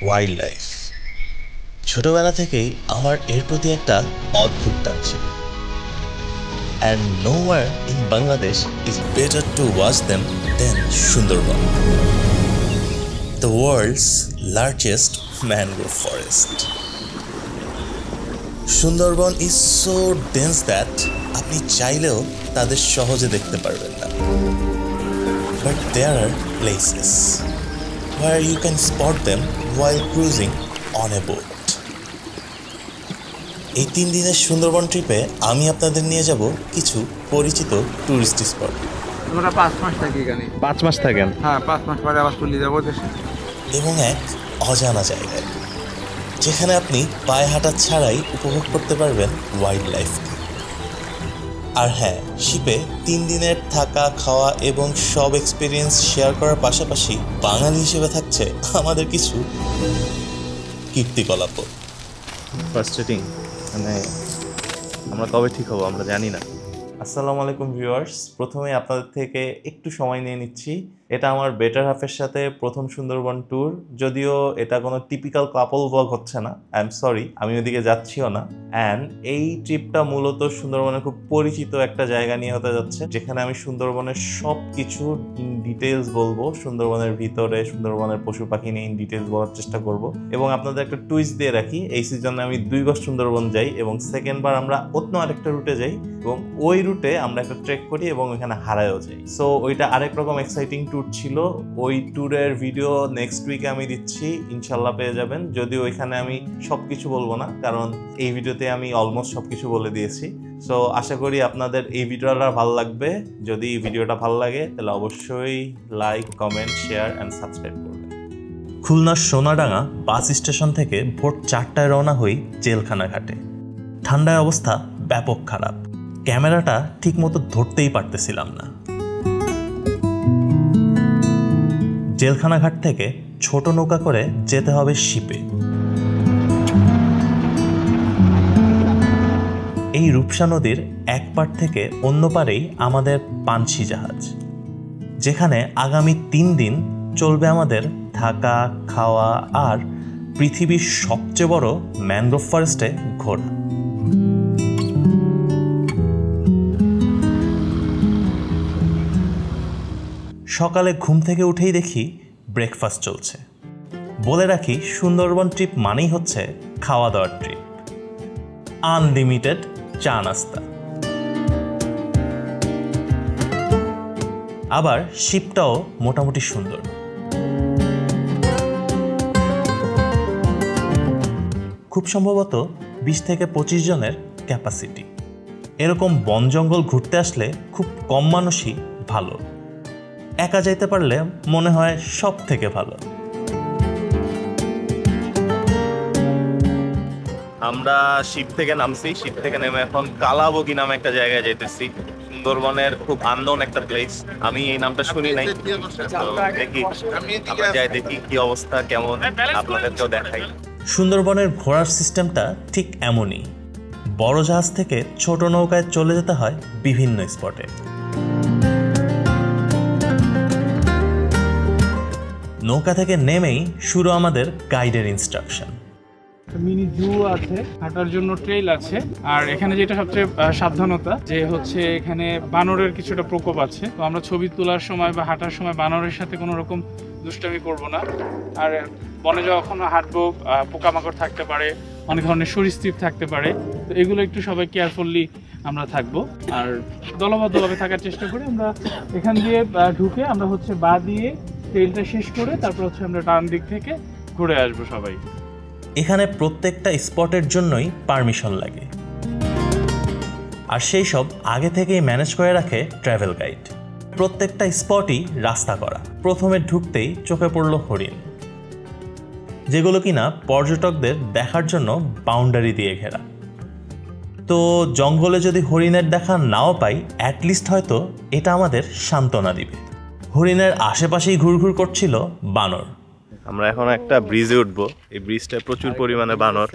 Wild life. ছোটবেলা থেকেই আমার এর প্রতি একটা অদ্ভুত টান ছিল। And nowhere in Bangladesh is better to watch them than Sundarban, the world's largest mangrove forest. Sundarban is so dense that আপনি চাইলেও তাদের সহজে দেখতে পারবেন না। But there are places where you can spot them while cruising on a boat. এই 3 দিনের সুন্দরবন ট্রিপে আমি আপনাদের নিয়ে যাব কিছু পরিচিত টুরিস্ট স্পট। আমরা 5 মাস থাকি এখানে। 5 মাস থাকেন? হ্যাঁ, 5 মাস পরে আবার চলে যাব দেশে। এবং এক অজানা জায়গায় যেখানে আপনি পায়ে হাঁটা ছাড়াই উপভোগ করতে পারবেন ওয়াইল্ড লাইফকে। আর হ্যাঁ, শিপে 3 দিনের থাকা খাওয়া এবং সব এক্সপিরিয়েন্স শেয়ার করার পাশাপাশি বাঙালি হিসেবে থাকছে আমাদের কিছু কীর্তিকলাপ। ফার্স্টেটিং মানে আমরা কবে ঠিক হবো আমরা জানি না। আসসালামু আলাইকুম ভিউয়ার্স, প্রথমে আপনাদের থেকে একটু সময় নিয়ে নিচ্ছি। এটা আমার বেটার হাফের সাথে প্রথম সুন্দরবন ট্যুর। যদিও এটা কোনো টিপিক্যাল কাপল ব্লগ হচ্ছে না, আই এম সরি, আমি ওদিকে যাচ্ছিও না। অ্যান্ড এই ট্রিপটা মূলত সুন্দরবনের খুব পরিচিত একটা জায়গা নিয়ে হতে যাচ্ছে, যেখানে আমি সুন্দরবনের সব কিছু ইন ডিটেলস বলবো। সুন্দরবনের ভিতরে সুন্দরবনের পশু পাখি নিয়ে ইন ডিটেলস বলার চেষ্টা করব। এবং আপনাদের একটা টুইস্ট দিয়ে রাখি, এই সিজনে আমি 2 বার সুন্দরবন যাই এবং সেকেন্ডবার আমরা অন্য আরেকটা রুটে যাই এবং ওই রুটে আমরা একটা ট্রেক করি এবং ওইখানে হারায়ও যাই। সো ওইটা আরেক রকম এক্সাইটিং ট্যুর ছিল। ওই ট্যুরের ভিডিও নেক্সট উইকে আমি দিচ্ছি, ইনশাল্লাহ পেয়ে যাবেন। যদিও ওইখানে আমি সবকিছু বলবো না, কারণ এই ভিডিওতে আমি অলমোস্ট সবকিছু বলে দিয়েছি। সো আশা করি আপনাদের এই ভিডিওটা ভালো লাগবে। যদি ভিডিওটা ভালো লাগে তাহলে অবশ্যই like, comment, share and subscribe করবেন। খুলনার সোনাডাঙ্গা বাস স্টেশন থেকে ভোর 4টায় রওনা হই জেলখানা ঘাটে। ঠান্ডায় অবস্থা ব্যাপক খারাপ, ক্যামেরাটা ঠিক মতো ধরতেই পারতেছিলাম না। জেলখানা ঘাট থেকে ছোট নৌকা করে যেতে হবে শিপে। এই রূপসা নদীর এক পার থেকে অন্য পারেই আমাদের পানসি জাহাজ, যেখানে আগামী 3 দিন চলবে আমাদের থাকা খাওয়া আর পৃথিবীর সবচেয়ে বড় ম্যানগ্রোভ ফরেস্টে ঘোরা। সকালে ঘুম থেকে উঠেই দেখি ব্রেকফাস্ট চলছে। বলে রাখি, সুন্দরবন ট্রিপ মানেই হচ্ছে খাওয়া দাওয়ার ট্রিপ। আনলিমিটেড চা নাস্তা, আবার শিপটাও মোটামুটি সুন্দর। খুব সম্ভবত 20 থেকে 25 জনের ক্যাপাসিটি। এরকম বন জঙ্গল ঘুরতে আসলে খুব কম মানুষই ভালো, একা যাইতে পারলে মনে হয় সব থেকে ভালো। আমরা শিপ থেকে নামছি, শিপ থেকে নেমে এখন কালাবগি নামে একটা জায়গায় যাইতেছি। সুন্দরবনের খুব আননোন একটা প্লেস, আমি এই নামটা শুনি নাই। দেখি আমরা যাই, দেখি কি অবস্থা কেমন, আপনাদেরকেও দেখাই। সুন্দরবনের ঘোরার সিস্টেমটা ঠিক এমনই। বড় জাহাজ থেকে ছোট নৌকায় চলে যেতে হয় বিভিন্ন স্পটে। নৌকা থেকে নেমেই শুরু আমাদের গাইডের ইনস্ট্রাকশন। মিনি জু আছে, হাঁটার জন্য ট্রেইল আছে। আর এখানে যেটা সবচেয়ে সাবধানতা যে হচ্ছে এখানে বানরের কিছুটা প্রকোপ আছে। তো আমরা ছবি তোলার সময় বা হাঁটার সময় বানরের সাথে কোনো রকম দুষ্টামি করব না। আর বনে যখন হাঁটবো পোকামাকড় থাকতে পারে, অনেক ধরনের সরীসৃপ থাকতে পারে, তো এগুলো একটু সবাই কেয়ারফুলি আমরা থাকবো। আর দলবদ্ধভাবে থাকার চেষ্টা করি। আমরা এখান দিয়ে ঢুকে আমরা হচ্ছে বা দিয়ে ট্রেইলটা শেষ করে তারপর হচ্ছে আমরা ডান দিক থেকে ঘুরে আসবো সবাই। এখানে প্রত্যেকটা স্পটের জন্যই পারমিশন লাগে, আর সেই সব আগে থেকেই ম্যানেজ করে রাখে ট্রাভেল গাইড। প্রত্যেকটা স্পটই রাস্তা করা। প্রথমে ঢুকতেই চোখে পড়ল হরিণ, যেগুলো কিনা পর্যটকদের দেখার জন্য বাউন্ডারি দিয়ে ঘেরা। তো জঙ্গলে যদি হরিণের দেখা নাও পাই, অ্যাটলিস্ট হয়তো এটা আমাদের সান্ত্বনা দিবে। হরিণের আশেপাশেই ঘুরঘুর করছিল বানর। আমরা এখন একটা ব্রিজে উঠবো। এই ব্রিজটায় প্রচুর পরিমাণে বানর,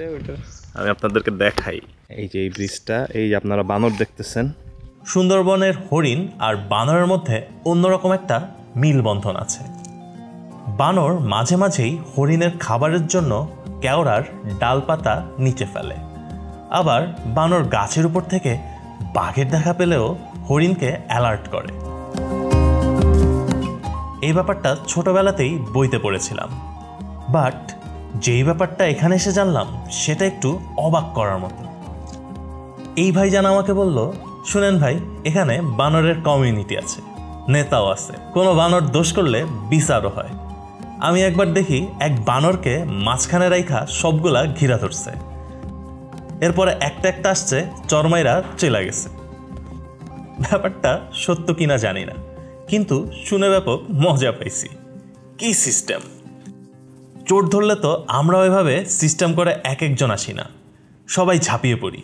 আমি আপনাদেরকে দেখাই। এই যে এই ব্রিজটা, এই যে আপনারা বানর দেখতেছেন। সুন্দরবনের হরিণ আর বানরের মধ্যে অন্যরকম একটা মিলবন্ধন আছে। বানর মাঝে মাঝেই হরিণের খাবারের জন্য কেওড়ার ডালপাতা নিচে ফেলে, আবার বানর গাছের উপর থেকে বাঘের দেখা পেলেও হরিণকে অ্যালার্ট করে। এই ব্যাপারটা ছোটবেলাতেই বইতে পড়েছিলাম, বাট যেই ব্যাপারটা এখানে এসে জানলাম সেটা একটু অবাক করার মতো। এই ভাইজান আমাকে বলল, শুনেন ভাই, এখানে বানরের কমিউনিটি আছে, নেতাও আছে, কোনো বানর দোষ করলে বিচারও হয়। আমি একবার দেখি এক বানরকে মাঝখানে রাইখা সবগুলা ঘিরা ধরছে, এরপরে একটা একটা আসছে, চরমাইরা চলে গেছে। ব্যাপারটা সত্য কিনা জানি না, কিন্তু শুনে ব্যাপক মজা পাইছি। কি সিস্টেম! চোর ধরলে তো আমরা ওইভাবে সিস্টেম করে এক একজন আসি না, সবাই ঝাঁপিয়ে পড়ি।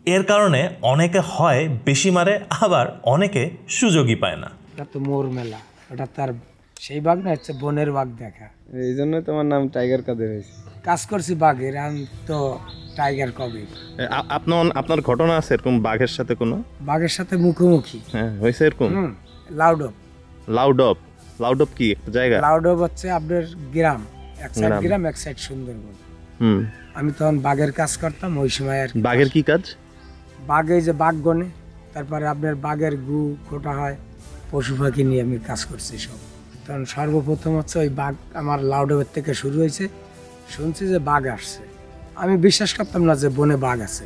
এর কারণে অনেকে হয় বেশি মারে, আবার অনেকে সুযোগই পায় না। এটা তো মোর মেলা, ওটা তার সেই বাঘ না, হচ্ছে বনের বাঘ দেখা, এই জন্য তোমার নাম টাইগার কাদের হয়েছে। কাজ করছি বাঘের, আমি তো টাইগার কবে। আপনার ঘটনা আছে এরকম বাঘের সাথে কোনো? বাঘের সাথে মুখোমুখি হয়েছে এরকম? লাউডপ। লাউডপ কি একটা জায়গা? লাউডপ হচ্ছে আপনার গ্রাম, এক সাইড গ্রাম, এক সাইড সুন্দরবন। আমি তখন বাঘের কাজ করতাম ওই সময়। আর বাঘের কি কাজ? বাঘে যে বাঘ গনে, তারপরে আপনার বাঘের গু খোটা হয়, পশু পাখি নিয়ে আমি কাজ করছি সব। তখন সর্বপ্রথম হচ্ছে ওই বাঘ আমার লাউডপের থেকে শুরু হয়েছে। শুনছি যে বাঘ আসছে, আমি বিশ্বাস করতাম না যে বনে বাঘ আছে।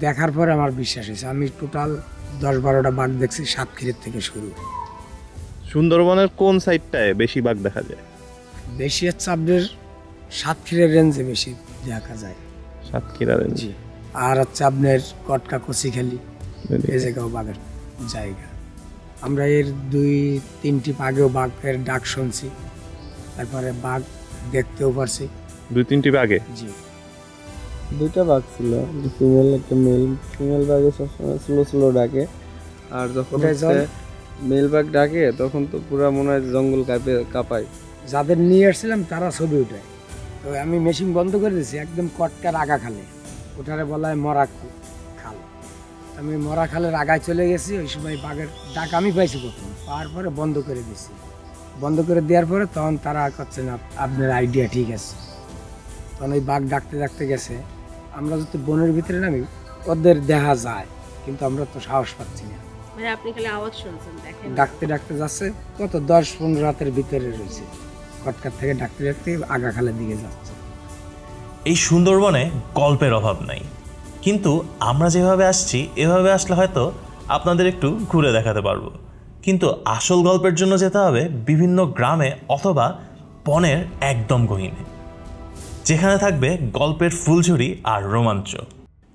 দেখার পরে আমার বিশ্বাস হয়েছে। আমি টোটাল 10-12টা বাঘ দেখছি, সাতক্ষীরের থেকে শুরু। সুন্দরবনের কোন সাইডটায় বেশি বাঘ দেখা যায়? বেশি হচ্ছে আপনার সাতক্ষীরের রেঞ্জে বেশি দেখা যায়। সাতক্ষীরা রেঞ্জ। আর হচ্ছে আপনার কটকা কচিখালি, এই জায়গাও বাঘের জায়গা। আমরা এর 2-3টি আগেও বাঘের ডাক শুনছি, তারপরে বাঘ দেখতেও পারছি। 2-3টি বাঘে? জি, 2টা বাঘ ছিল, ফিমেল একটা মেল। ফিমেল বাঘে সবসময় স্লো ডাকে, আর যখন মেল বাঘ ডাকে তখন তো পুরা মনে হয় জঙ্গল কাঁপায়। যাদের নিয়ে আসছিলাম তারা ছবি উঠায়, তো আমি মেশিন বন্ধ করে দিয়েছি একদম কটকার আগা খালে, ওটারে বলা হয় মরা খাল। আমি মরা খালের আগায় চলে গেছি। ওই সময় বাঘের ডাক আমি পাইছি প্রথম, পাওয়ার পরে বন্ধ করে দিয়েছি। বন্ধ করে দেওয়ার পরে তখন তারা করছে না, আপনার আইডিয়া ঠিক আছে। তখন ওই বাঘ ডাকতে ডাকতে গেছে। আমরা যদি বনের ভিতরে নামি, ওদের দেখা যায়, কিন্তু আমরা তো সাহস পাচ্ছি না। মানে আপনি খালি আওয়াজ শুনছেন, দেখেন ডাকতে ডাকতে যাচ্ছে, কত 10-15 রাতের ভিতরে রয়েছে, কটকার থেকে ডাকতে ডাকতে আগা খালের দিকে যাচ্ছে। এই সুন্দরবনে গল্পের অভাব নাই, কিন্তু আমরা যেভাবে আসছি এভাবে আসলে হয়তো আপনাদের একটু ঘুরে দেখাতে পারবো, কিন্তু আসল গল্পের জন্য যেতে হবে বিভিন্ন গ্রামে অথবা বনের একদম গহীনে, যেখানে থাকবে গল্পের ফুলঝুরি আর রোমাঞ্চ।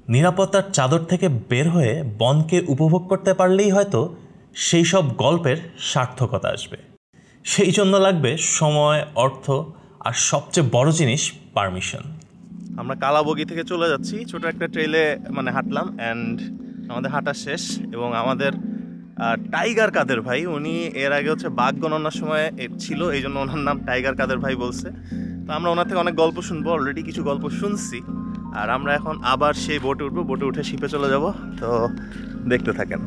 নিরাপত্তার চাদর থেকে বের হয়ে বনকে উপভোগ করতে পারলেই হয়তো সেই সব গল্পের সার্থকতা আসবে। সেই জন্য লাগবে সময়, অর্থ, আর সবচেয়ে বড় জিনিস পারমিশন। আমরা কালাবগি থেকে চলে যাচ্ছি, ছোট একটা ট্রেলে হাঁটলাম, অ্যান্ড আমাদের হাঁটা শেষ। এবং আমাদের টাইগার কাদের ভাই, উনি এর আগে হচ্ছে বাঘ গণনার সময় ছিল, এই জন্য ওনার নাম টাইগার কাদের ভাই বলছে। তো আমরা ওনার থেকে অনেক গল্প শুনবো, অলরেডি কিছু গল্প শুনছি। আর আমরা এখন আবার সেই বোটে উঠবো, বোটে উঠে শিপে চলে যাব। তো দেখতে থাকেন।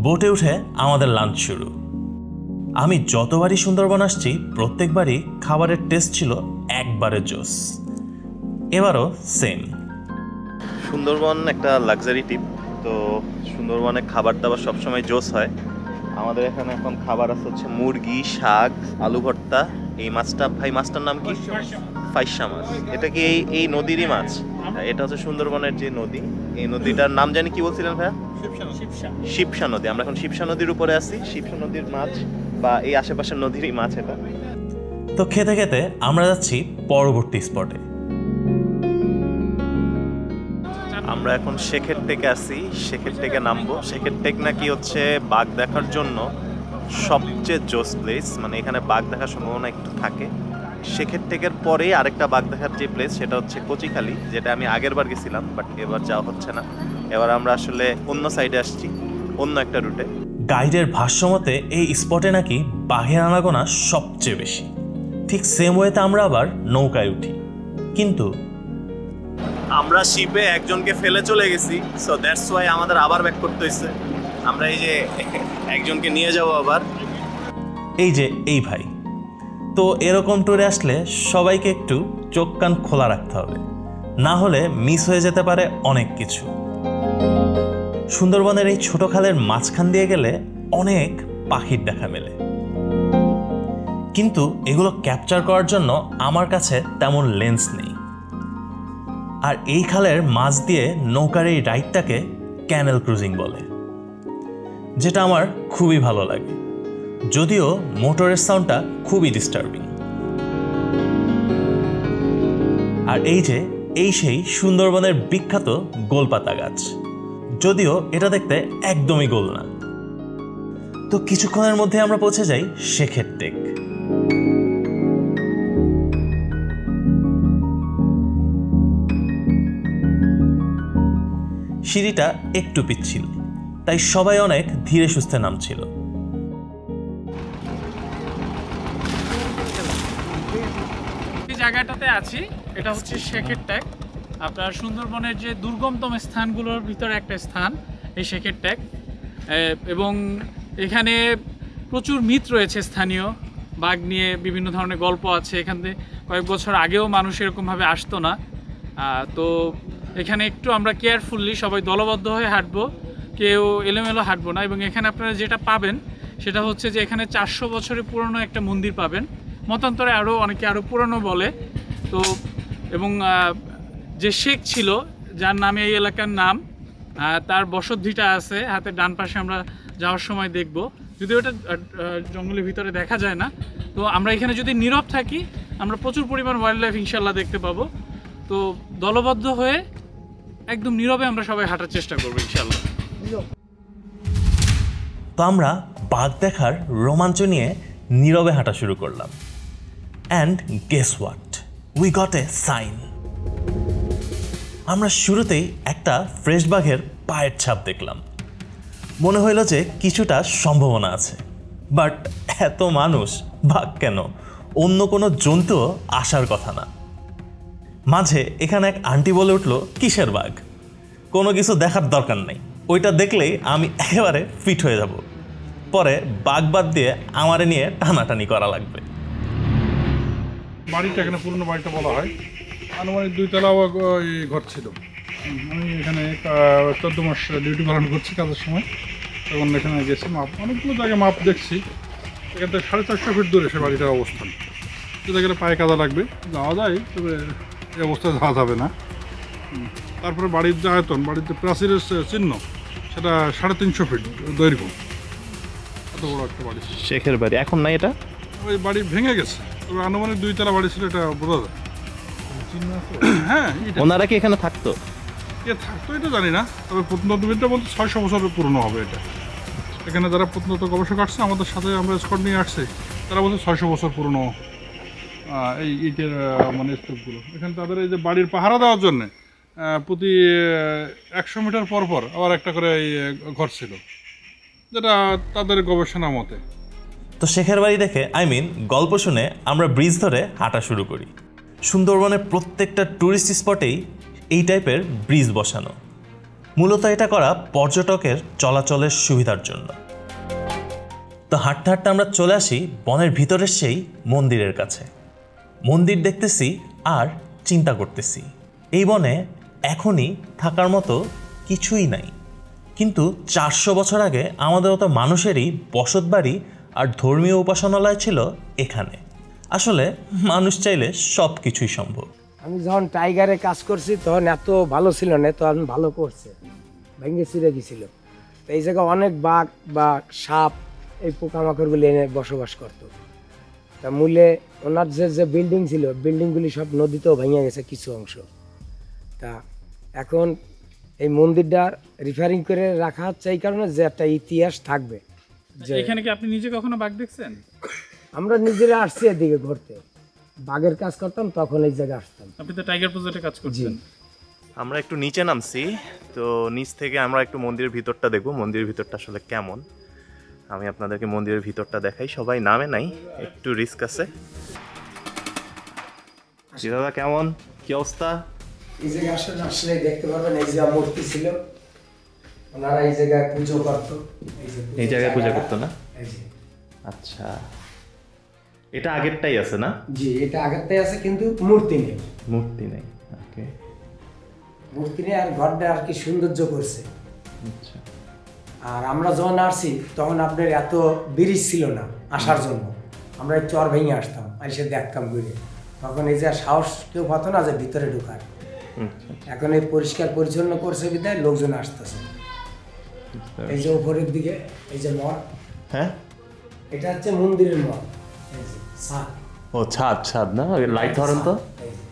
বোটে উঠে আমাদের লাঞ্চ শুরু। আমি যতবারই সুন্দরবন আসছি প্রত্যেকবারই খাবারের টেস্ট ছিল একবারে জোস, এবারও সেম। সুন্দরবন একটা লাক্সারি টিপ, তো সুন্দরবনে খাবার দাবার সবসময় জোস হয়। আমাদের এখানে এখন খাবার আছে হচ্ছে মুরগি, শাক, আলু ভর্তা। এই মাছটা ভাই, মাছটার নাম কি? ফাইসা মাছ। এটা কি এই নদীরই মাছ? এটা হচ্ছে সুন্দরবনের যে নদী, এই নদীটার নাম জানি কি বলছিলেন ভাইয়া? শিবসা নদী। আমরা এখন শিবসা নদীর উপরে আছি। শিবসা নদীর মাছ বা এই আশেপাশের নদীরই মাছ এটা। তো খেতে খেতে আমরা যাচ্ছি পরবর্তী স্পটে। আমরা এখন শেখের টেকে আছি, শেখের টেকে নামবো। শেখের টেক নাকি হচ্ছে বাঘ দেখার জন্য সবচেয়ে জোস প্লেস, মানে এখানে বাঘ দেখার সম্ভাবনা একটু থাকে। শেখের টেকের পরেই আরেকটা বাঘ দেখার যে প্লেস, সেটা হচ্ছে কচিখালি, যেটা আমি আগের বার গেছিলাম, বাট এবার যাওয়া হচ্ছে না। এবার আমরা আসলে অন্য সাইডে আসছি, অন্য একটা রুটে। গাইডের ভাষ্যমতে এই স্পটে নাকি বাঘের আনাগোনা সবচেয়ে বেশি। ঠিক সেম ওয়েতে আমরা আবার নৌকায় উঠি, কিন্তু আমরা শিপে একজনকে ফেলে চলে গেছি, সো দ্যাটস ওয়াই আমাদের আবার ব্যাক করতে হয়েছে। আমরা এই যে একজনকে নিয়ে যাব আবার। এই যে এই ভাই, তো এরকম ট্যুরে আসলে সবাইকে একটু চোখ কান খোলা রাখতে হবে, না হলে মিস হয়ে যেতে পারে অনেক কিছু। সুন্দরবনের এই ছোট খালের মাঝখান দিয়ে গেলে অনেক পাখির দেখা মেলে, কিন্তু এগুলো ক্যাপচার করার জন্য আমার কাছে তেমন লেন্স নেই। আর এই খালের মাছ দিয়ে নৌকার এই রাইডটাকে ক্যানেল ক্রুজিং বলে, যেটা আমার খুবই ভালো লাগে, যদিও মোটরের সাউন্ডটা খুবই ডিস্টার্বিং। আর এই সেই সুন্দরবনের বিখ্যাত গোলপাতা গাছ, যদিও এটা দেখতে একদমই গোল না। তো কিছুক্ষণের মধ্যে আমরা পৌঁছে যাই শেখের টেক। সিঁড়িটা একটু পিচ্ছিল, তাই সবাই অনেক ধীরে সুস্থে নামছিল। এই জায়গাটাতে আছি, এটা হচ্ছে শেখের ট্যাগ। আপনার সুন্দরবনের যে দুর্গমতম স্থানগুলোর ভিতরে একটা স্থান এই শেখের ট্যাগ, এবং এখানে প্রচুর মিথ রয়েছে স্থানীয় বাঘ নিয়ে, বিভিন্ন ধরনের গল্প আছে। এখান থেকে কয়েক বছর আগেও মানুষ এরকমভাবে আসতো না। তো এখানে একটু আমরা কেয়ারফুললি সবাই দলবদ্ধ হয়ে হাঁটবো, কেউ এলোমেলো হাঁটবো না। এবং এখানে আপনারা যেটা পাবেন সেটা হচ্ছে যে এখানে 400 বছরের পুরনো একটা মন্দির পাবেন, মতান্তরে অনেকে আরও পুরনো বলে। তো এবং যে শেখ ছিল, যার নামে এই এলাকার নাম, তার বসতভিটা আছে হাতের ডান পাশে, আমরা যাওয়ার সময় দেখব, যদিও এটা জঙ্গলের ভিতরে দেখা যায় না। তো আমরা এখানে যদি নীরব থাকি আমরা প্রচুর পরিমাণ ওয়াইল্ড লাইফ ইনশাল্লাহ দেখতে পাবো। তো দলবদ্ধ হয়ে একদম নীরবে আমরা সবাই হাঁটার চেষ্টা করবো ইনশাল্লাহ। তো আমরা বাঘ দেখার রোমাঞ্চ নিয়ে নীরবে হাঁটা শুরু করলাম। And guess what, we got a sign. আমরা শুরুতেই একটা ফ্রেশ বাঘের পায়ের ছাপ দেখলাম। মনে হইল যে কিছুটা সম্ভাবনা আছে, বাট এত মানুষ, বাঘ কেন, অন্য কোনো জন্তুও আসার কথা না। মাঝে এখানে এক আন্টি বলে উঠলো, কিসের বাঘ, কোনো কিছু দেখার দরকার নেই, ওইটা দেখলেই আমি একেবারে ফিট হয়ে যাব, পরে বাঘ বাদ দিয়ে আমারে নিয়ে টানাটানি করা লাগবে। বাড়িটা এখানে পুরনো বাড়িটা বলা হয়, আনুমানিক 2 তলা ঘর ছিল। আমি এখানে 14 মাস ডিউটি পালন করছি কাজের সময়, তখন এখানে গেছি, মাপ অনেকগুলো জায়গায় মাপ দেখছি। এখান থেকে 450 ফিট দূরে সে বাড়িটার অবস্থান। যেটা গেলে পায়ে কাদা লাগবে, যাওয়া যায়, তবে এই অবস্থায় যাওয়া যাবে না। তারপরে বাড়ির যে আয়তন, বাড়িতে প্রাচীরের চিহ্ন, সেটা 350 ফিট দৈর্ঘ্য, এত বড় একটা বাড়ি। শেখের বাড়ি এখন নাই, এটা ওই বাড়ি ভেঙে গেছে, তবে আনুমানিক 2 তলা বাড়ি ছিল, এটা বোঝা যায়। হ্যাঁ, ওনারা কি এখানে থাকতো? কে থাকতো এটা জানি না, তবে প্রত্নতত্ত্ববিদরা বলতে 600 বছর পুরনো হবে এটা। এখানে যারা প্রত্নতত্ত্ব গবেষক আসছে আমাদের সাথে, আমরা স্কট নিয়ে আসছি, তারা বলছে 600 বছর পুরনো এই ইটের মানে স্তূপগুলো। এখানে তাদের এই যে বাড়ির পাহারা দেওয়ার জন্যে প্রতি 100 মিটার পর পর আবার একটা করে এই ঘর ছিল, যেটা তাদের গবেষণা মতে। তো শেখের বাড়ি দেখে, গল্প শুনে আমরা ব্রিজ ধরে হাঁটা শুরু করি। সুন্দরবনের প্রত্যেকটা ট্যুরিস্ট স্পটেই এই টাইপের ব্রিজ বসানো, মূলত এটা করা পর্যটকের চলাচলের সুবিধার জন্য। তো হাঁটতে হাঁটতে আমরা চলে আসি বনের ভিতরের সেই মন্দিরের কাছে। মন্দির দেখতেছি আর চিন্তা করতেছি, এই বনে এখনই থাকার মতো কিছুই নাই, কিন্তু 400 বছর আগে আমাদের মতো মানুষেরই বসত বাড়ি আর ধর্মীয় উপাসনালয় ছিল এখানে। আসলে মানুষ চাইলে সব কিছুই সম্ভব। আমি যখন টাইগারে কাজ করছি তখন এত ভালো ছিল না, তখন ভালো করছে, ভেঙে ছিঁড়ে গেছিল। তো এই জায়গায় অনেক বাঘ বা সাপ, এই পোকামাকড়গুলি এনে বসবাস করতো। তা মূলে ওনার যে বিল্ডিং ছিল, বিল্ডিংগুলি সব নদীতেও ভেঙে গেছে কিছু অংশ। তা এখন এই মন্দিরটা রিফারিং করে রাখা হচ্ছে এই কারণে যে একটা ইতিহাস থাকবে। এখানে কি আপনি নিজে কখনো বাঘ দেখছেন? আমরা নিজেরা আসছি এদিকে ঘুরতে, বাঘের কাজ করতাম তখন এই জায়গায় আসতাম। আপনি তো টাইগার প্রজেক্টে কাজ করছেন। আমরা একটু নিচে নামছি, তো নিচ থেকে আমরা একটু মন্দিরের ভিতরটা দেখবো, মন্দিরের ভিতরটা আসলে কেমন। আমি আপনাদেরকে মন্দিরের ভিতরটা দেখাই। সবাই নামে নাই, একটু রিস্ক আছে। দাদা কেমন, কি অবস্থা? এই জায়গায় আসলে দেখতে পারবেন, এই যে মূর্তি ছিল, ওনারা এই জায়গায় পুজো করতো, এই জায়গায় পূজা করতো না? এই যে। আচ্ছা, এটা আগেরটাই আছে না? জি, এটা আগেরটাই আছে, কিন্তু মূর্তি নেই। মূর্তি নেই, ওকে। মূর্তি নেই, আর ঘরটা আর কি সৌন্দর্য করছে। আচ্ছা। আর আমরা যখন আসছি তখন আপনার এত ব্রিজ ছিল না আসার জন্য, আমরা এই চর ভেঙে আসতাম, এসে দেখতাম ঘুরে। তখন এই যে সাহস কেউ পাতো না যে ভিতরে ঢোকার। এখন এই পরিষ্কার পরিচ্ছন্ন করছে বিধায় লোকজন আসতেছে। এই যে উপরের দিকে এই যে মঠ, হ্যাঁ এটা হচ্ছে মন্দিরের মঠ। এই যে ছাদ, ও ছাদ, ছাদ না? লাইট ধরেন তো। এই যে।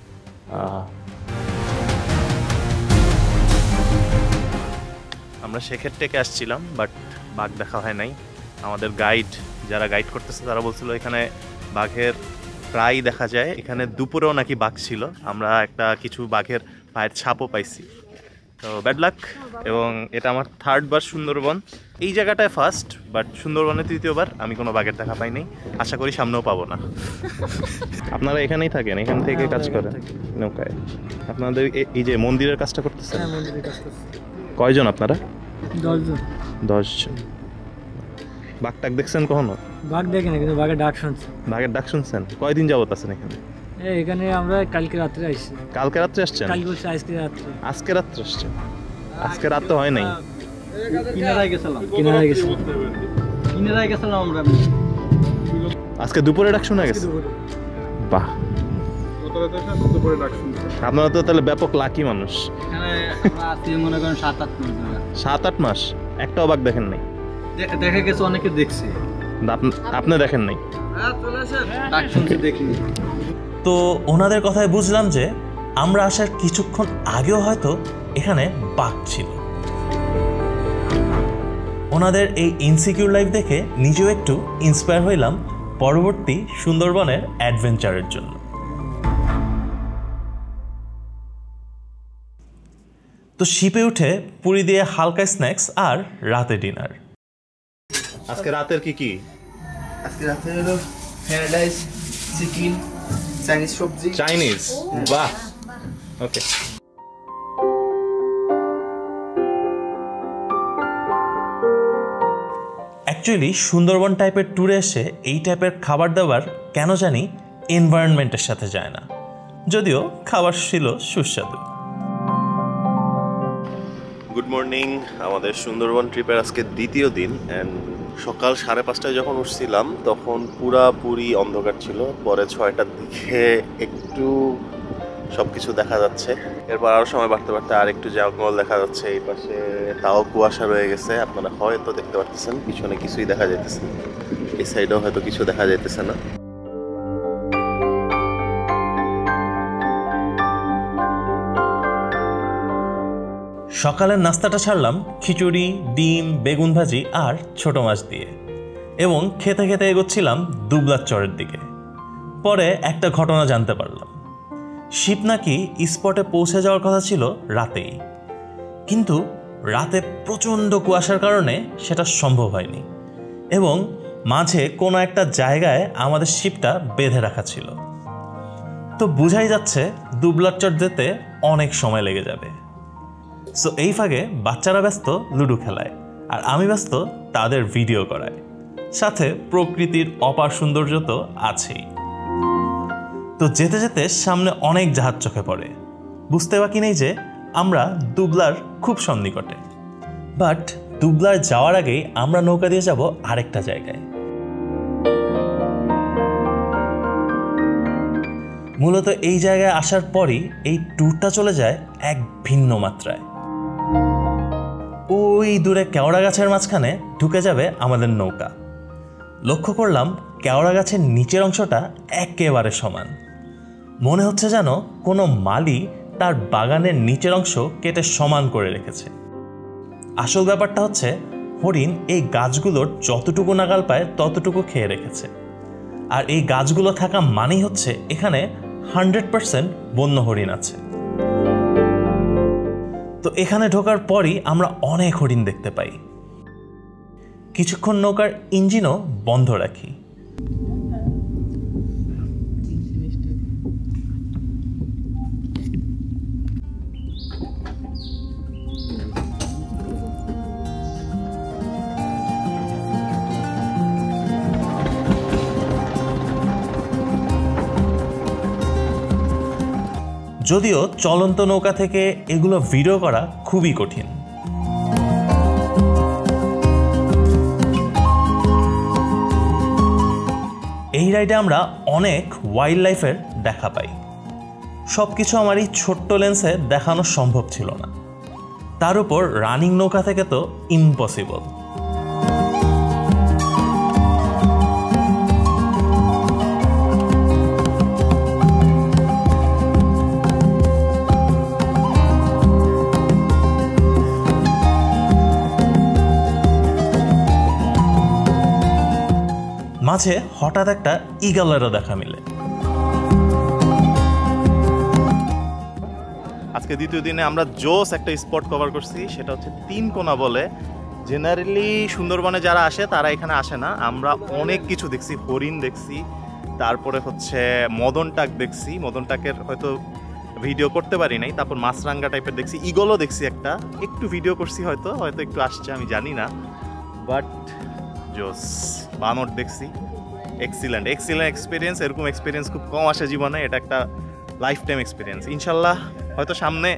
আমরা শেখের টেকে আসছিলাম, বাট বাঘ দেখা হয় নাই। আমাদের গাইড, যারা গাইড করতেছে তারা বলছিল এখানে বাঘের প্রায় দেখা যায়। এখানে দুপুরেও নাকি বাঘ ছিল, আমরা কিছু বাঘের পায়ের ছাপও পাইছি। তো ব্যাড লাক। এবং এটা আমার 3rd বার সুন্দরবন। এই জায়গাটায় ফার্স্ট, বাট সুন্দরবনে 3য় বার। আমি কোনো বাঘের দেখা পাই নাই, আশা করি সামনেও পাবো না। আপনারা এখানেই থাকেন, এখান থেকে কাজ করেন নৌকায়? আপনাদের এই যে মন্দিরের কাজটা করতেছেন? হ্যাঁ, মন্দিরের কাজ করছি। কয়জন আপনারা? 10 জন। 10 জন। বাঘ টাক দেখছেন কখনো? বাঘ দেখি না, কিন্তু বাঘের ডাক শুনছি। বাঘের ডাক শুনছেন? কয়দিন যাবত আছেন এখানে? এখানে আমরা কালকে রাত্রে আসছি। কালকে রাত্রে আসছেন? কালকে বলছি আজকে রাত্রে। আজকে রাত্রে আসছেন? আজকে রাত তো হয় নাই। কিনারায় গেছিলাম আমরা। আজকে দুপুরে ডাক শোনা গেছে? বাহ, আপনারা তো তাহলে ব্যাপক লাকি মানুষ। এখানে আমরা আছি মনে করেন 7-8 মাস। 7-8 মাস একটাও বাঘ দেখেন নাই? দেখা গেছে অনেকে দেখছে। আপনি দেখেন নাই? চলে আসেন, ডাক শুনছি, দেখিনি। তো ওনাদের কথায় বুঝলাম যে আমরা আসার কিছুক্ষণ আগেও হয়তো এখানে বাঘ ছিল। ওনাদের এই ইনসিকিউর লাইফ দেখে নিজেও একটু ইন্সপায়ার হইলাম পরবর্তী সুন্দরবনের অ্যাডভেঞ্চারের জন্য। তো শিপে উঠে পুরী দিয়ে হালকা স্ন্যাক্স আর রাতে ডিনার। আজকে রাতের কি? আজকে রাতে হলো ফ্রাইড রাইস, চিকেন, চাইনিজ সবজি। চাইনিজ? বাহ, ওকে। অ্যাকচুয়ালি সুন্দরবন টাইপের ট্যুরে এসে এই টাইপের খাবার দাবার কেন জানি এনভায়রনমেন্টের সাথে যায় না, যদিও খাবার ছিল সুস্বাদু। Good morning. আমাদের সুন্দরবন ট্রিপের আজকে 2য় দিন। অ্যান্ড সকাল 5:30টায় যখন উঠছিলাম তখন পুরাপুরি অন্ধকার ছিল। পরে 6টার দিকে একটু সব কিছু দেখা যাচ্ছে। এরপর আরও সময় বাড়তে বাড়তে আর একটু জঙ্গল দেখা যাচ্ছে। এই পাশে তাও কুয়াশা রয়ে গেছে, আপনারা হয়তো দেখতে পারতেছেন। পিছনে কিছুই দেখা যাইতেছে, এই সাইডেও হয়তো কিছু দেখা যাইতেছে না। সকালের নাস্তাটা ছাড়লাম খিচুড়ি, ডিম, বেগুন ভাজি আর ছোট মাছ দিয়ে, এবং খেতে খেতে এগোচ্ছিলাম দুবলার চরের দিকে। পরে একটা ঘটনা জানতে পারলাম, শিপ নাকি স্পটে পৌঁছে যাওয়ার কথা ছিল রাতেই, কিন্তু রাতে প্রচণ্ড কুয়াশার কারণে সেটা সম্ভব হয়নি, এবং মাঝে কোনো একটা জায়গায় আমাদের শিপটা বেঁধে রাখা ছিল। তো বোঝাই যাচ্ছে দুবলার চর যেতে অনেক সময় লেগে যাবে। সো এই ফাঁকে বাচ্চারা ব্যস্ত লুডো খেলায়, আর আমি ব্যস্ত তাদের ভিডিও করায়, সাথে প্রকৃতির অপার সৌন্দর্য তো আছেই। তো যেতে যেতে সামনে অনেক জাহাজ চোখে পড়ে। বুঝতে বাকি নেই যে আমরা দুবলার খুব সন্নিকটে। বাট দুবলার যাওয়ার আগেই আমরা নৌকা দিয়ে যাব আরেকটা জায়গায়। মূলত এই জায়গায় আসার পরই এই ট্যুরটা চলে যায় এক ভিন্ন মাত্রায়। ওই দূরে কেওড়া গাছের মাঝখানে ঢুকে যাবে আমাদের নৌকা। লক্ষ্য করলাম কেওড়া গাছের নিচের অংশটা একেবারে সমান। মনে হচ্ছে যেন কোনো মালি তার বাগানের নিচের অংশ কেটে সমান করে রেখেছে। আসল ব্যাপারটা হচ্ছে হরিণ এই গাছগুলোর যতটুকু নাগাল পায় ততটুকু খেয়ে রেখেছে। আর এই গাছগুলো থাকা মানেই হচ্ছে এখানে 100% বন্য হরিণ আছে। তো এখানে ঢোকার পরই আমরা অনেক হরিণ দেখতে পাই। কিছুক্ষণ নৌকার ইঞ্জিনও বন্ধ রাখি। যদিও চলন্ত নৌকা থেকে এগুলো ভিডিও করা খুবই কঠিন। এই রাইডে আমরা অনেক ওয়াইল্ড লাইফের দেখা পাই। সব কিছু আমার এই ছোট্ট লেন্সে দেখানো সম্ভব ছিল না, তার উপর রানিং নৌকা থেকে তো ইম্পসিবল। মাঝে হঠাৎ একটা ঈগলেরও দেখা মিলে। আজকে দ্বিতীয় দিনে আমরা জোস একটা স্পট কভার করছি, সেটা হচ্ছে তিনকোনা বলে। জেনারেলি সুন্দরবনে যারা আসে তারা এখানে আসে না। আমরা অনেক কিছু দেখছি, হরিণ দেখছি, তারপরে হচ্ছে মদন টাক দেখছি, মদন টাকের হয়তো ভিডিও করতে পারি নাই, তারপর মাছরাঙ্গা টাইপের দেখছি, ঈগলও দেখছি একটা, একটু ভিডিও করছি, হয়তো একটু আসছে আমি জানি না, বাট জোস। বানর দেখছি, এক্সিলেন্ট এক্সপিরিয়েন্স। এরকম এক্সপিরিয়েন্স খুব কম আসে জীবনে, এটা একটা লাইফ টাইম এক্সপিরিয়েন্স। ইনশাল্লাহ হয়তো সামনে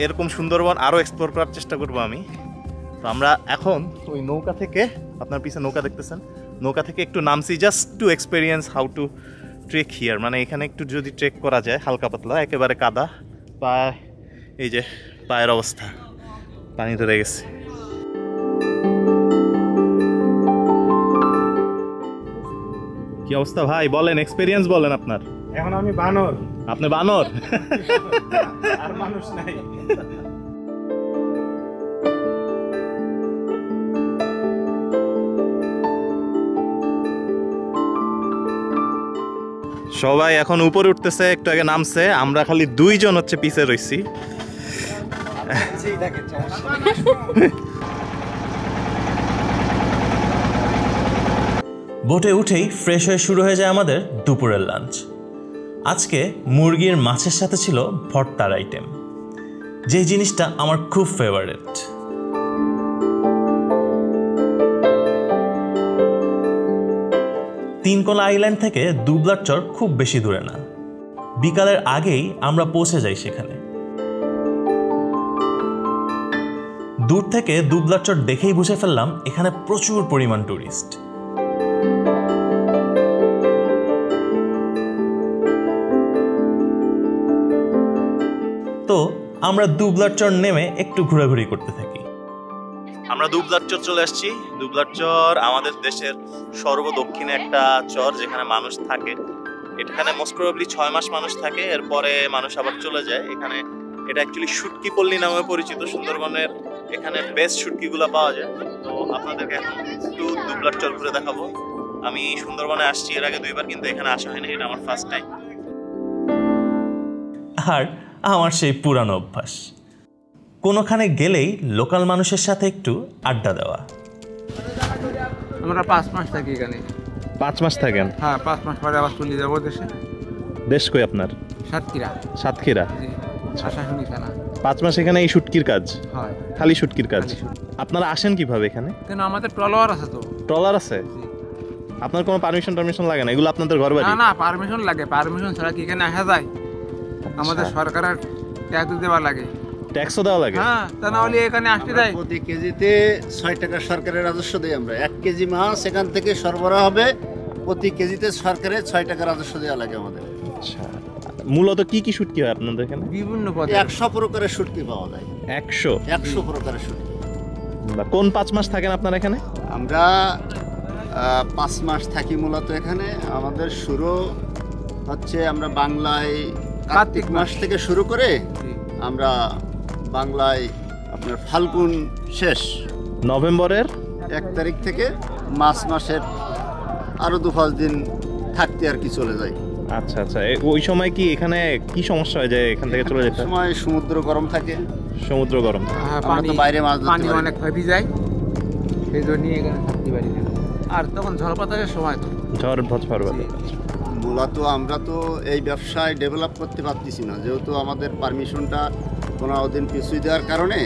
এরকম সুন্দরবন আরও এক্সপ্লোর করার চেষ্টা করবো আমি। তো আমরা এখন ওই নৌকা থেকে, আপনার পিছনে নৌকা দেখতেছেন, নৌকা থেকে একটু নামছি just to experience how to trek here. মানে এখানে একটু যদি ট্রেক করা যায়, হালকা পাতলা, একেবারে কাদা, পায়ে এই যে পায়ের অবস্থা, পানি ধরে গেছে। কি অবস্থা ভাই, বলেন, এক্সপিরিয়েন্স বলেন আপনার। এখন আমি বানর। আপনি বানর? আর মানুষ নাই। সবাই এখন উপরে উঠতেছে, একটু আগে নামছে, আমরা খালি 2 জন হচ্ছে পিছে রইছি। বোটে উঠেই ফ্রেশ হয়ে শুরু হয়ে যায় আমাদের দুপুরের লাঞ্চ। আজকে মুরগির মাছের সাথে ছিল ভর্তার আইটেম, যেই জিনিসটা আমার খুব ফেভারিট। তিনকোনা আইল্যান্ড থেকে দুবলার চর খুব বেশি দূরে না, বিকালের আগেই আমরা পৌঁছে যাই সেখানে। দূর থেকে দুবলার চর দেখেই বুঝে ফেললাম এখানে প্রচুর পরিমাণ টুরিস্ট। তো আমরা দুবলার চর নেমে একটু ঘোরাঘুরি করতে থাকি। আমরা দুবলার চর চলে আসছি। দুবলার চর আমাদের দেশের সর্বদক্ষিণে একটা চর যেখানে মানুষ থাকে। এখানে মোস্ট প্রবাবলি 6 মাস মানুষ থাকে, এরপরে মানুষ আবার চলে যায়। এখানে এটা অ্যাকচুয়ালি শুটকি পল্লী নামে পরিচিত। সুন্দরবনের এখানে বেস্ট শুটকিগুলো পাওয়া যায়। তো আপনাদেরকে এখন একটু দুবলার চর ঘুরে দেখাবো। আমি সুন্দরবনে আসছি এর আগে 2 বার, কিন্তু এখানে আসা হয়নি, এটা আমার ফার্স্ট টাইম। আর আমার সেই পুরানো অভ্যাস, কোনোখানে গেলেই লোকাল মানুষের সাথে একটু আড্ডা দেওয়া। আমরা 5 মাস থাকি এখানে। 5 মাস থাকেন? হ্যাঁ, 5 মাস পরে আবার চলে যাবো দেশে। দেশ কই আপনার? সাতক্ষীরা। সাতক্ষীরা? জি, আশাশুনি থানা। 5 মাস এখানে এই শুটকির কাজ? হয়, খালি শুটকির কাজ। আপনারা আসেন কিভাবে এখানে? কেন আমাদের ট্রলার আছে তো। ট্রলার আছে? আপনার কোনো পারমিশন লাগে না? এগুলো আপনাদের ঘর বাড়ি? না না, পারমিশন লাগে। পারমিশন ছাড়া কি এখানে আসা যায়? আমাদের সরকারের ট্যাক্স দেওয়া লাগে। ট্যাক্সও দেওয়া লাগে? হ্যাঁ, তা না হলে এখানে আসতে দেয়। প্রতি কেজিতে 6 টাকা সরকারের রাজস্ব দেই আমরা। 1 কেজি মাছ এখান থেকে সরবরাহ হবে, প্রতি কেজিতে সরকারের 6 টাকা রাজস্ব দেওয়া লাগে আমাদের। আচ্ছা, মূলত কি কি শুটকি হয় আপনাদের এখানে? বিভিন্ন পদে 100 প্রকারের শুটকি পাওয়া যায়। 100 প্রকারের শুটকি। কোন 5 মাস থাকেন আপনারা এখানে? আমরা 5 মাস থাকি মূলত এখানে। আমাদের শুরু হচ্ছে আমরা বাংলায় কার্তিক মাস থেকে শুরু করে আমরা বাংলায় আপনার ফাল্গুন শেষ, নভেম্বরের 1 তারিখ থেকে মার্চ মাসের আরো 2-5 দিন থাকতে আর কি চলে যায়। আচ্ছা আচ্ছা, ওই সময় কি এখানে কি সমস্যা হয় যে এখান থেকে চলে যেতে? সময় সমুদ্র গরম থাকে। সমুদ্র গরম? আমরা তো বাইরে মাছ ধরতে পানি পারি। অনেক ফাঁপি যায়, সেই জন্য এখানে থাকতে পারি না। আর তখন ঝড় বাতাসের সময় তো ঝড় বাতাস। মূলত আমরা তো এই ব্যবসায় ডেভেলপ করতে পারতেছি না, যেহেতু আমাদের পারমিশনটা 15 দিন পিছুই দেওয়ার কারণে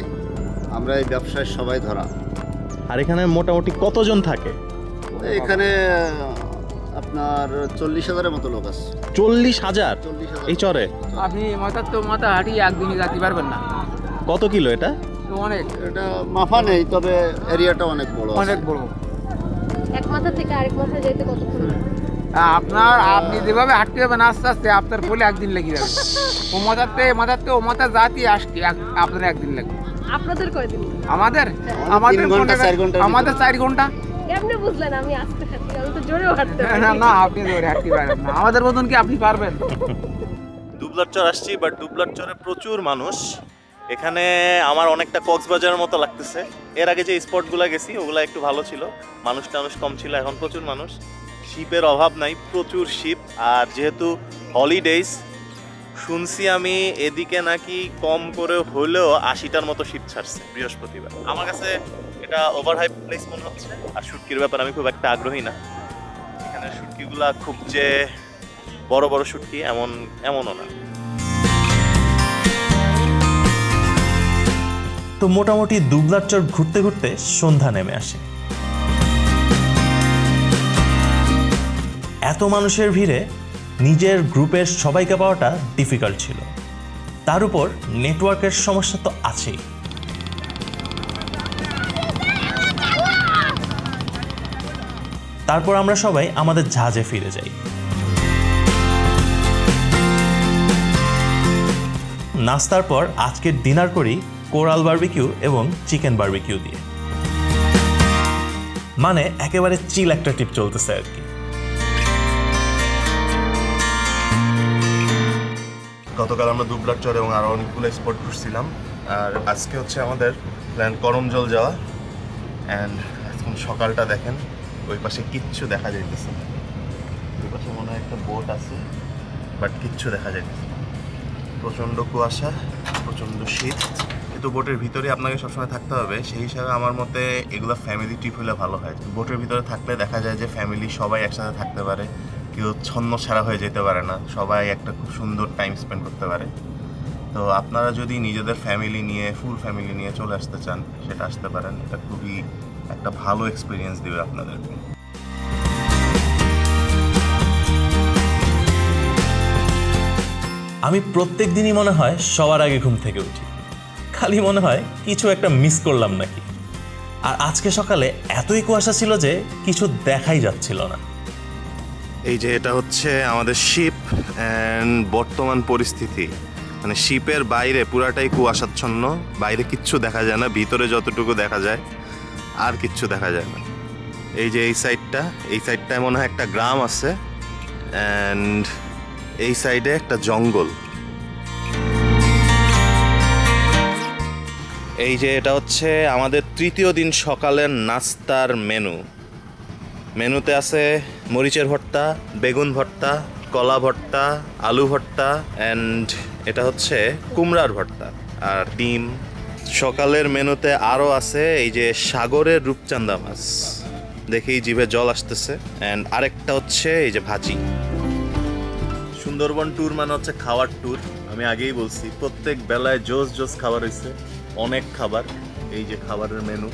আমরা এই ব্যবসায় সবাই ধরা। আর এখানে মোটামুটি কতজন থাকে? এখানে আপনার 40,000-এর মতো লোক আছে। 40,000 এই চরে? আপনি মাথা হাঁটি একদিনই যেতে পারবেন না। কত কিলো এটা? অনেক, এটা মাফা নেই, তবে এরিয়াটা অনেক বড়, অনেক বড়। এক মাথা থেকে আরেক মাথা যেতে কতক্ষণ লাগে? আপনি যেভাবে হাঁটতে যাবেন আস্তে আস্তে আপনার বলে একদিন লেগে যাবে। ও মাথাতে ও মাথা জাতি আসতে আপনার একদিন লাগবে। আপনাদের কয়দিন? আমাদের 3 ঘন্টা 4 ঘন্টা। আমাদের 4 ঘন্টা। কেমনে বুঝলেন আমি আস্তে হাঁটি? আমি তো জোরেও হাঁটতে পারি। না আপনি জোরে হাঁটতে পারবেন না, আমাদের মতন কি আপনি পারবেন? দুবলার চর আসছি, বাট দুবলার চরে প্রচুর মানুষ। এখানে আমার অনেকটা কক্সবাজারের মতো লাগতেছে। এর আগে যে স্পটগুলো গেছি ওগুলো একটু ভালো ছিল, মানুষ কম ছিল। এখন প্রচুর মানুষ, শিপের অভাব নাই, প্রচুর শিপ। আর যেহেতু হলিডেজ, শুনছি আমি এদিকে নাকি কম করে হলেও 80টার মতো শিপ ছাড়ছে বৃহস্পতিবার। আমার কাছে এটা ওভারহাইপ প্লেস মনে হচ্ছে। আর শুটকির ব্যাপারে আমি খুব একটা আগ্রহী না। এখানে শুটকিগুলা খুব যে বড় বড় শুটকি এমনও না। তো মোটামুটি দুবলার চর ঘুরতে ঘুরতে সন্ধ্যা নেমে আসে। এত মানুষের ভিড়ে নিজের গ্রুপের সবাইকে পাওয়াটা ডিফিকাল্ট ছিল। তার উপর নেটওয়ার্কের সমস্যা তো আছেই। তারপর আমরা সবাই আমাদের জাহাজে ফিরে যাই। নাস্তার পর আজকের ডিনার করি কোরাল বারবিকিউ এবং চিকেন বারবিকিউ দিয়ে। মানে একেবারে চিল একটা ট্রিপ চলতেছে আর কি। গতকাল আমরা দুবলার চর এবং আরও অনেকগুলো স্পট ঘুরছিলাম। আর আজকে হচ্ছে আমাদের প্ল্যান করমজল যাওয়া। অ্যান্ড এখন সকালটা দেখেন, ওই পাশে কিচ্ছু দেখা যাইতেছে না। ওই পাশে মনে হয় একটা বোট আছে, বাট কিচ্ছু দেখা যাইতেছে না। প্রচণ্ড কুয়াশা, প্রচণ্ড শীত। কিন্তু বোটের ভিতরে আপনাকে সবসময় থাকতে হবে। সেই হিসাবে আমার মতে এগুলো ফ্যামিলি ট্রিপ হলে ভালো হয়। বোটের ভিতরে থাকলে দেখা যায় যে ফ্যামিলি সবাই একসাথে থাকতে পারে, কেউ ছন্ন ছাড়া হয়ে যেতে পারে না, সবাই একটা খুব সুন্দর টাইম স্পেন্ড করতে পারে। তো আপনারা যদি নিজেদের ফ্যামিলি নিয়ে, ফুল ফ্যামিলি নিয়ে চলে আসতে চান, সেটা আসতে পারেন। এটা খুবই একটা ভালো এক্সপিরিয়েন্স দেবে আপনাদেরকে। আমি প্রত্যেক দিনই মনে হয় সবার আগে ঘুম থেকে উঠি, খালি মনে হয় কিছু একটা মিস করলাম নাকি। আর আজকে সকালে এতই কুয়াশা ছিল যে কিছু দেখাই যাচ্ছিল না। এই যে এটা হচ্ছে আমাদের শিপ অ্যান্ড বর্তমান পরিস্থিতি। মানে শিপের বাইরে পুরাটাই কুয়াশাচ্ছন্ন, বাইরে কিচ্ছু দেখা যায় না, ভিতরে যতটুকু দেখা যায় আর কিচ্ছু দেখা যায় না। এই যে এই সাইডটায় মনে হয় একটা গ্রাম আছে, অ্যান্ড এই সাইডে একটা জঙ্গল। এই যে এটা হচ্ছে আমাদের তৃতীয় দিন সকালের নাস্তার মেনুতে আছে মরিচের ভর্তা, বেগুন ভর্তা, কলা ভর্তা, আলু ভর্তা, অ্যান্ড এটা হচ্ছে কুমড়ার ভর্তা আর ডিম। সকালের মেনুতে আরও আছে এই যে সাগরের রূপচাঁদা মাছ, দেখেই জিভে জল আসতেছে। অ্যান্ড আরেকটা হচ্ছে এই যে ভাজি। সুন্দরবন ট্যুর মানে হচ্ছে খাওয়ার ট্যুর। আমি আগেই বলছি, প্রত্যেক বেলায় জোস খাবার হয়েছে, অনেক খাবার। এই যে খাবারের মেনু,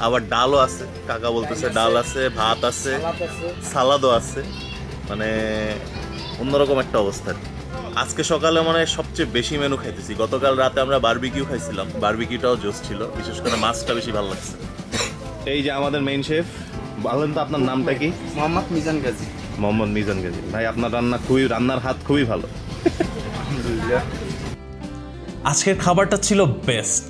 আবার ডালও আছে, কাকা বলতেছে ডাল আছে, ভাত আছে, সালাদও আছে, মানে অন্যরকম একটা অবস্থা। আজকে সকালে মানে সবচেয়ে বেশি মেনু খাইতেছি। গতকাল রাতে আমরা বারবিকিউ খাইছিলাম, বারবিকিউটাও জোস ছিল, বিশেষ করে মাছটা বেশি ভালো লাগছে। এই যে আমাদের মেইন শেফ, বলেন তো আপনার নামটা কি? মোহাম্মদ মিজান গাজী। মোহাম্মদ মিজান গাজী। ভাই আপনার রান্নার হাত খুবই ভালো। আলহামদুলিল্লাহ। আজকের খাবারটা ছিল বেস্ট।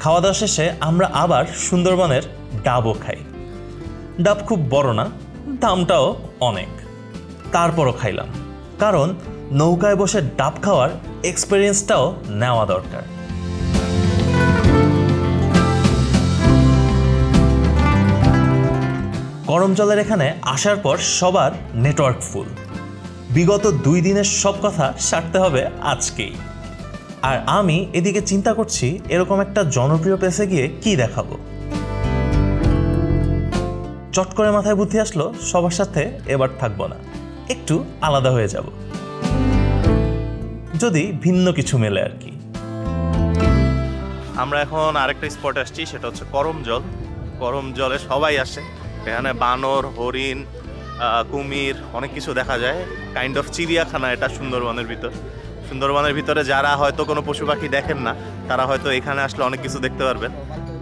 খাওয়া দাওয়া শেষে আমরা আবার সুন্দরবনের ডাবও খাই। ডাব খুব বড় না, দামটাও অনেক, তারপরও খাইলাম, কারণ নৌকায় বসে ডাব খাওয়ার এক্সপিরিয়েন্সটাও নেওয়া দরকার। করমজলের এখানে আসার পর সবার নেটওয়ার্ক ফুল। বিগত 2 দিনের সব কথা সারতে হবে আজকেই। আর আমি এদিকে চিন্তা করছি এরকম একটা জনপ্রিয় প্লেসে গিয়ে কি দেখাবো। চট করে মাথায় বুদ্ধি আসলো, সবার সাথে এবার থাকবো না, একটু আলাদা হয়ে যাব, যদি ভিন্ন কিছু মেলে আর কি। আমরা এখন আরেকটা স্পট আসছি, সেটা হচ্ছে করমজল। করমজলে সবাই আসে, এখানে বানর, হরিণ, কুমির অনেক কিছু দেখা যায়। কাইন্ড অফ চিড়িয়াখানা এটা সুন্দরবনের ভিতর। সুন্দরবনের ভিতরে যারা হয়তো কোনো পশু পাখি দেখেন না তারা হয়তো এখানে আসলে অনেক কিছু দেখতে পারবেন।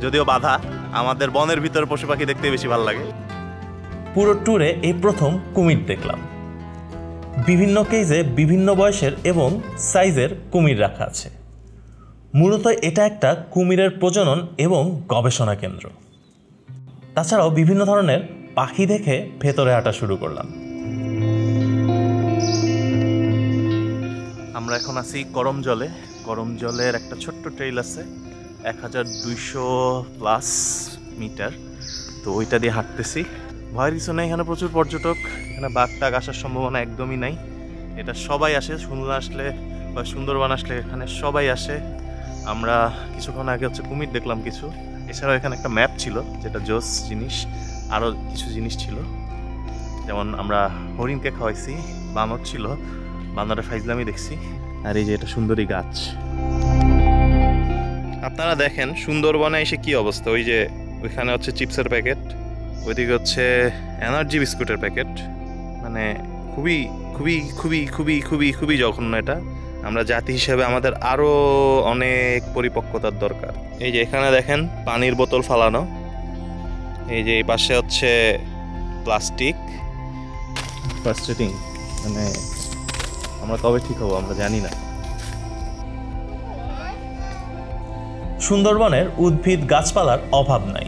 যদিও বাধা, আমাদের বনের ভিতরে পশু পাখি দেখতে বেশি ভালো লাগে। পুরো ট্যুরে এই প্রথম কুমির দেখলাম। বিভিন্ন কেজে বিভিন্ন বয়সের এবং সাইজের কুমির রাখা আছে। মূলত এটা একটা কুমিরের প্রজনন এবং গবেষণা কেন্দ্র। তাছাড়াও বিভিন্ন ধরনের পাখি দেখে ভেতরে হাঁটা শুরু করলাম। আমরা এখন আছি করমজলে। করমজলের একটা ছোট্ট ট্রেইল আছে 1200+ মিটার, তো ওইটা দিয়ে হাঁটতেছি। ভয়ের কিছু নেই, এখানে প্রচুর পর্যটক। এখানে বাঘ টাঘ আসার সম্ভাবনা একদমই নাই। এটা সবাই আসে, খুলনা আসলে বা সুন্দরবন আসলে এখানে সবাই আসে। আমরা কিছুক্ষণ আগে কুমির দেখলাম কিছু। এছাড়াও এখানে একটা ম্যাপ ছিল যেটা জোস জিনিস, আরও কিছু জিনিস ছিল। যেমন আমরা হরিণকে খাওয়াইছি, বানর ছিল, বানরের ফাইজলামি দেখছি। আর এই যে এটা সুন্দরী গাছ। আপনারা দেখেন সুন্দরবনে এসে কি অবস্থা। ওই যে ওইখানে চিপসের প্যাকেট, ওইদিকে এনার্জি বিস্কুটের প্যাকেট। মানে খুবই খুবই খুবই খুবই খুবই খুবই জঘন্য এটা। আমরা জাতি হিসেবে আমাদের আরও অনেক পরিপক্কতার দরকার। এই যে এখানে দেখেন পানির বোতল ফালানো, এই যে এই পাশে প্লাস্টিক। ফ্রাস্ট্রেটিং, মানে আমরা কবে ঠিক হবো আমরা জানি না। সুন্দরবনের উদ্ভিদ গাছপালার অভাব নাই,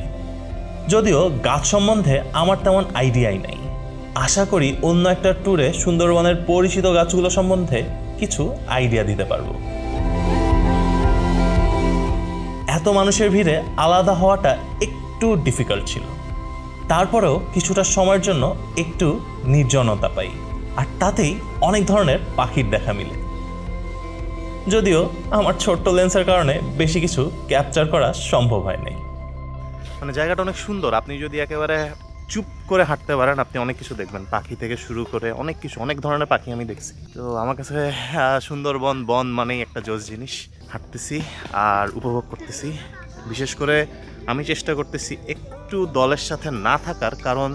যদিও গাছ সম্বন্ধে আমার তেমন আইডিয়াই নাই। আশা করি অন্য একটা ট্যুরে সুন্দরবনের পরিচিত গাছগুলো সম্বন্ধে কিছু আইডিয়া দিতে পারবো। এত মানুষের ভিড়ে আলাদা হওয়াটা একটু ডিফিকাল্ট ছিল। তারপরেও কিছুটা সময়ের জন্য একটু নির্জনতা পাই, আর তাতেই অনেক ধরনের পাখির দেখা মিলে। যদিও আমার ছোট্ট লেন্সের কারণে বেশি কিছু ক্যাপচার করা সম্ভব হয় নাই। মানে জায়গাটা অনেক সুন্দর। আপনি যদি একেবারে চুপ করে হাঁটতে পারেন আপনি অনেক কিছু দেখবেন, পাখি থেকে শুরু করে অনেক কিছু, অনেক ধরনের পাখি আমি দেখছি। তো আমার কাছে সুন্দরবন বন মানেই একটা জোস জিনিস। হাঁটতেছি আর উপভোগ করতেছি। বিশেষ করে আমি চেষ্টা করতেছি একটু দলের সাথে না থাকার, কারণ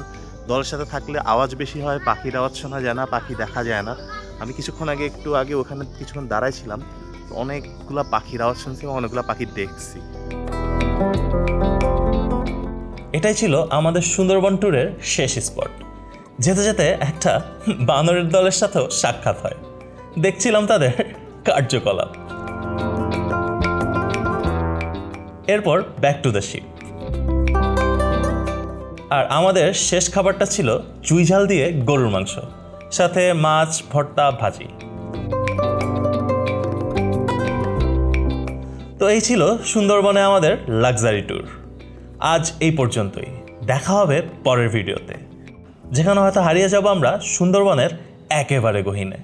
দলের সাথে থাকলে আওয়াজ বেশি হয়, পাখির আওয়াজ শোনা যায় না, পাখি দেখা যায় না। আমি কিছুক্ষণ আগে একটু আগে ওখানে কিছুক্ষণ দাঁড়াইছিলাম, অনেকগুলা পাখির আওয়াজ শুনছি, অনেকগুলা পাখি দেখছি। এটাই ছিল আমাদের সুন্দরবন ট্যুরের শেষ স্পট। যেতে যেতে একটা বানরের দলের সাথেও সাক্ষাৎ হয়। দেখছিলাম তাদের কার্যকলাপ। এরপর ব্যাক টু দ্য শিপ। আর আমাদের শেষ খাবারটা ছিল চুই ঝাল দিয়ে গরুর মাংস, সাথে মাছ, ভর্তা, ভাজি। তো এই ছিল সুন্দরবনে আমাদের লাক্সারি ট্যুর। আজ এই পর্যন্তই। দেখা হবে পরের ভিডিওতে, যেখানে হয়তো হারিয়ে যাব আমরা সুন্দরবনের একেবারে গহীনে।